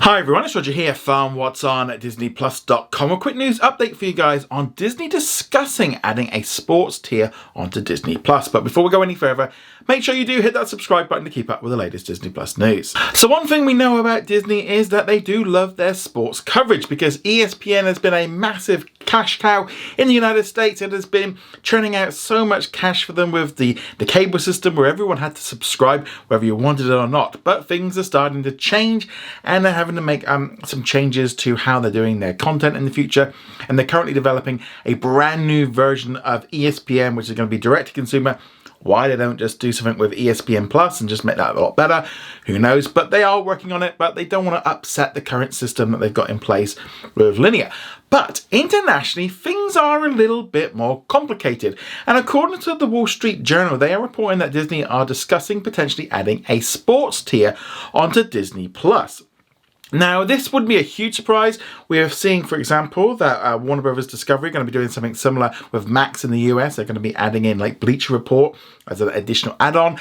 Hi everyone, it's Roger here from what's on disneyplus.com. A quick news update for you guys on Disney discussing adding a sports tier onto Disney Plus. But before we go any further, make sure you do hit that subscribe button to keep up with the latest Disney Plus news. So one thing we know about Disney is that they do love their sports coverage, because ESPN has been a massive cash cow in the United States. It has been churning out so much cash for them with the cable system where everyone had to subscribe whether you wanted it or not. But things are starting to change, and they're having to make some changes to how they're doing their content in the future. And they're currently developing a brand new version of ESPN, which is going to be direct to consumer. Why they don't just do something with ESPN Plus and just make that a lot better, who knows? But they are working on it, but they don't want to upset the current system that they've got in place with linear. But internationally, things are a little bit more complicated. And according to the Wall Street Journal, they are reporting that Disney are discussing potentially adding a sports tier onto Disney Plus. Now, this would be a huge surprise. We are seeing, for example, that Warner Brothers Discovery are going to be doing something similar with Max in the US. They're going to be adding in like Bleacher Report as an additional add-on.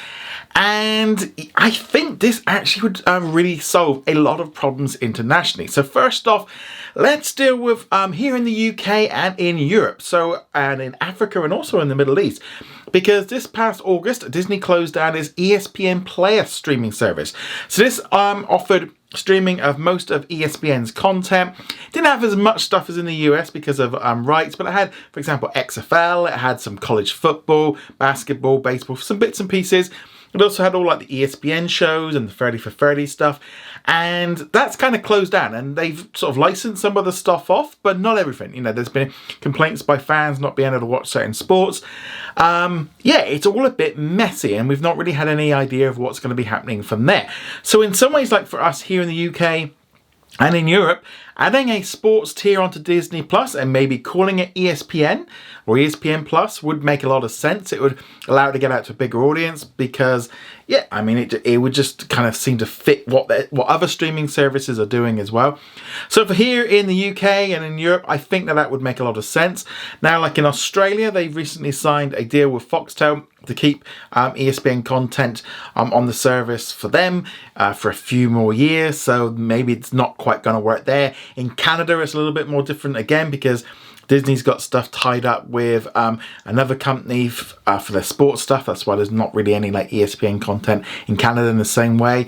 And I think this actually would really solve a lot of problems internationally. So first off, let's deal with here in the UK and in Europe. And in Africa and also in the Middle East. Because this past August, Disney closed down its ESPN Player streaming service. So this offered streaming of most of ESPN's content. Didn't have as much stuff as in the US because of rights, but it had, for example, XFL, it had some college football, basketball, baseball, some bits and pieces. It also had all like the ESPN shows and the 30 for 30 stuff. And that's kind of closed down, and they've sort of licensed some of the stuff off, but not everything. You know, there's been complaints by fans not being able to watch certain sports. Yeah, it's all a bit messy, and we've not really had any idea of what's going to be happening from there. So in some ways, like for us here in the UK and in Europe, adding a sports tier onto Disney Plus and maybe calling it ESPN or ESPN Plus would make a lot of sense. It would allow it to get out to a bigger audience because, yeah, I mean, it would just kind of seem to fit what other streaming services are doing as well. So for here in the UK and in Europe, I think that would make a lot of sense. Now, like in Australia, they've recently signed a deal with Foxtel to keep ESPN content on the service for them for a few more years. So maybe it's not quite going to work there. In Canada, it's a little bit more different again because Disney's got stuff tied up with another company for their sports stuff. That's why there's not really any like ESPN content in Canada in the same way.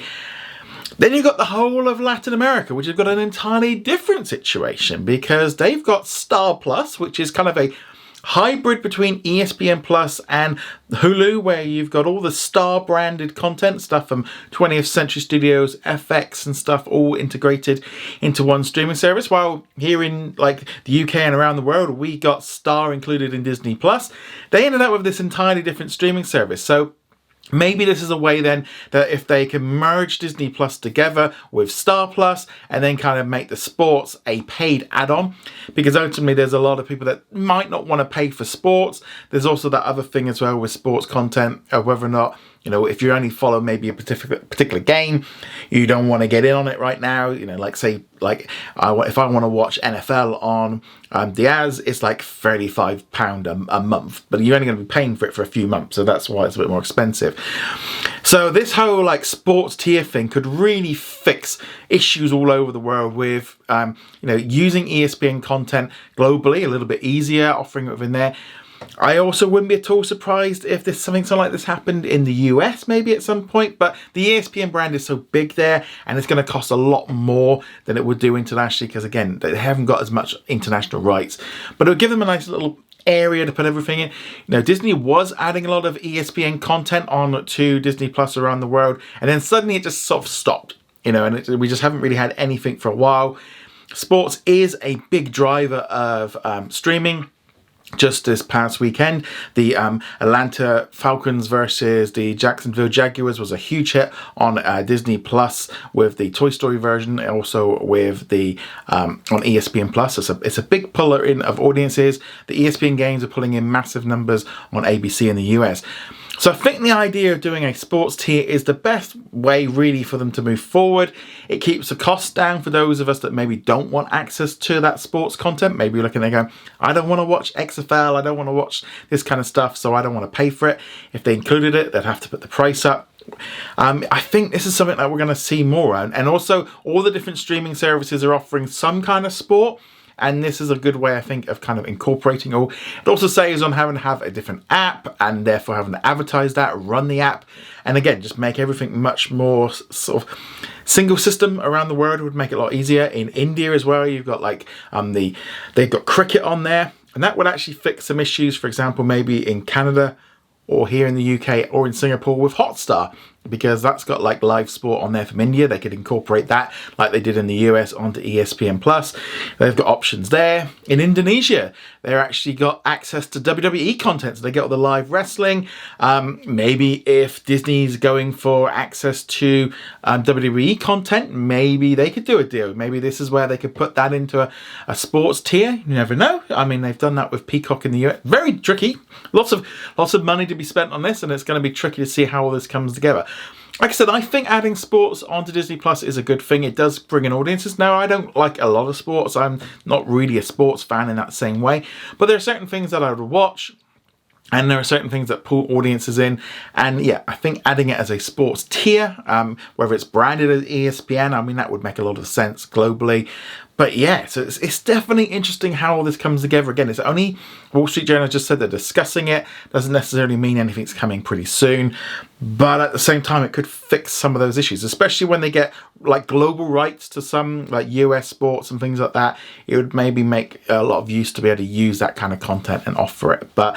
Then you've got the whole of Latin America, which has got an entirely different situation because they've got Star Plus, which is kind of a hybrid between ESPN Plus and Hulu, where you've got all the Star branded content stuff from 20th Century Studios, FX and stuff all integrated into one streaming service. While here in like the UK and around the world, we got Star included in Disney Plus. They ended up with this entirely different streaming service. So maybe this is a way then that if they can merge Disney Plus together with Star Plus and then kind of make the sports a paid add-on, because ultimately there's a lot of people that might not want to pay for sports. There's also that other thing as well with sports content of whether or not, you know, if you only follow maybe a particular game, you don't want to get in on it right now. You know, like say, like if I want to watch NFL on Diaz, it's like £35 a month, but you're only going to be paying for it for a few months, so that's why it's a bit more expensive. So this whole like sports tier thing could really fix issues all over the world with you know, using ESPN content globally a little bit easier, offering it within there. I also wouldn't be at all surprised if something like this happened in the US maybe at some point, but the ESPN brand is so big there and it's going to cost a lot more than it would do internationally because, again, they haven't got as much international rights. But it would give them a nice little area to put everything in. You know, Disney was adding a lot of ESPN content on to Disney Plus around the world, and then suddenly it just sort of stopped, you know, and we just haven't really had anything for a while. Sports is a big driver of streaming. Just this past weekend, the Atlanta Falcons versus the Jacksonville Jaguars was a huge hit on Disney Plus with the Toy Story version, and also with the on ESPN Plus. It's a big puller in of audiences. The ESPN games are pulling in massive numbers on ABC in the US. So I think the idea of doing a sports tier is the best way really for them to move forward. It keeps the costs down for those of us that maybe don't want access to that sports content. Maybe you're looking at going, I don't want to watch XFL, I don't want to watch this kind of stuff, so I don't want to pay for it. If they included it, they'd have to put the price up. I think this is something that we're going to see more on. And also, all the different streaming services are offering some kind of sport. And this is a good way, I think, of kind of incorporating all. It also saves on having to have a different app and therefore having to advertise that, run the app. And again, just make everything much more sort of single system around the world. Would make it a lot easier. In India as well, you've got like they've got cricket on there. And that would actually fix some issues, for example, maybe in Canada or here in the UK or in Singapore with Hotstar, because that's got like live sport on there from India. They could incorporate that like they did in the US onto espn plus. They've got options there. In Indonesia, they're actually got access to WWE content, so they get all the live wrestling. Maybe if Disney's going for access to WWE content, maybe they could do a deal. Maybe this is where they could put that into a sports tier. You never know. I mean, they've done that with Peacock in the US. Very tricky. Lots of money to be spent on this, and it's going to be tricky to see how all this comes together. Like I said, I think adding sports onto Disney Plus is a good thing. It does bring in audiences. Now, I don't like a lot of sports. I'm not really a sports fan in that same way. But there are certain things that I would watch. And there are certain things that pull audiences in. And yeah, I think adding it as a sports tier, whether it's branded as ESPN, I mean, that would make a lot of sense globally. But yeah, so it's definitely interesting how all this comes together. Again, it's only Wall Street Journal just said they're discussing it. Doesn't necessarily mean anything's coming pretty soon. But at the same time, it could fix some of those issues, especially when they get like global rights to some like US sports and things like that. It would maybe make a lot of use to be able to use that kind of content and offer it. But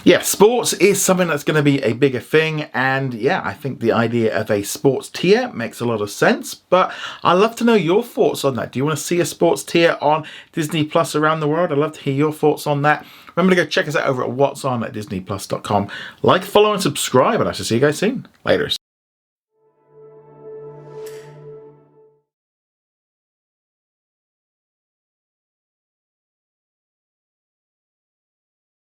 yeah, sports is something that's going to be a bigger thing. And yeah, I think the idea of a sports tier makes a lot of sense. But I'd love to know your thoughts on that. Do you want to see a sports tier on Disney Plus around the world? I'd love to hear your thoughts on that. Remember to go check us out over at what's on at disneyplus.com. Like, follow, and subscribe. And I shall see you guys soon. Later.